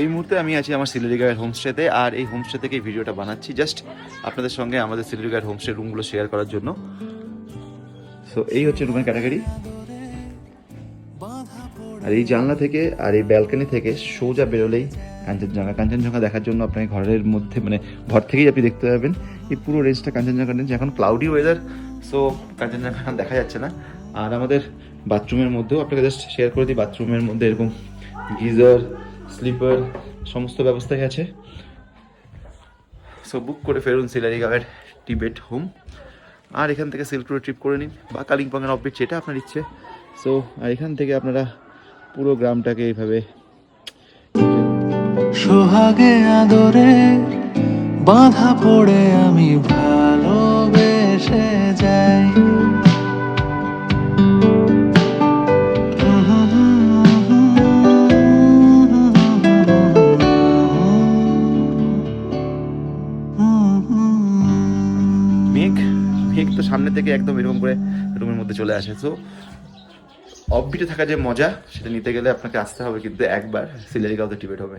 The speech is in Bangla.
এই মুহূর্তে আমি আছি আমার সিলেরিগাঁয়ের হোমস্টেতে, আর এই হোমস্টে থেকে ভিডিওটা বানাচ্ছি জাস্ট আপনাদের সঙ্গে আমাদের সিলেরিগাঁয়ের হোমস্টে রুমগুলো শেয়ার করার জন্য। সো এই হচ্ছে রুমের ক্যাটাগরি, আর এই জানলা থেকে আর এই ব্যালকনি থেকে সোজা বেরোলেই কাঞ্চনজঙ্ঘা। কাঞ্চনজঙ্ঘা দেখার জন্য আপনাকে ঘরের মধ্যে মানে ঘর থেকেই আপনি দেখতে পাবেন এই পুরো রেঞ্জটা কাঞ্চনজঙ্ঘা রেঞ্জ। এখন ক্লাউডি ওয়েদার, সো কাঞ্চনজঙ্ঘা দেখা যাচ্ছে না। আর আমাদের বাথরুমের মধ্যেও আপনাকে জাস্ট শেয়ার করে দিই, বাথরুমের মধ্যে এরকম গিজার, স্লিপার সমস্ত ব্যবস্থাই আছে। সো বুক করে ফেরুন সিলেরিগাঁয়ের টিবেট হোম, আর এখান থেকে সিল্ক রোড ট্রিপ করে নিন বা কালিম্পংয়ের অফবিট, যেটা আপনার ইচ্ছে। সো আর এখান থেকে আপনারা পুরো গ্রামটাকে এইভাবে সোহাগে আদরে বাঁধা পড়ে আমি ভালোবেসে যাই। মেঘ মেঘ তো সামনে থেকে একদম এরকম করে রুমের মধ্যে চলে আসে। সো অফবিটে থাকা যে মজা সেটা নিতে গেলে আপনাকে আসতে হবে কিন্তু একবার সিলেরিগাঁওতে টিবেট হবে।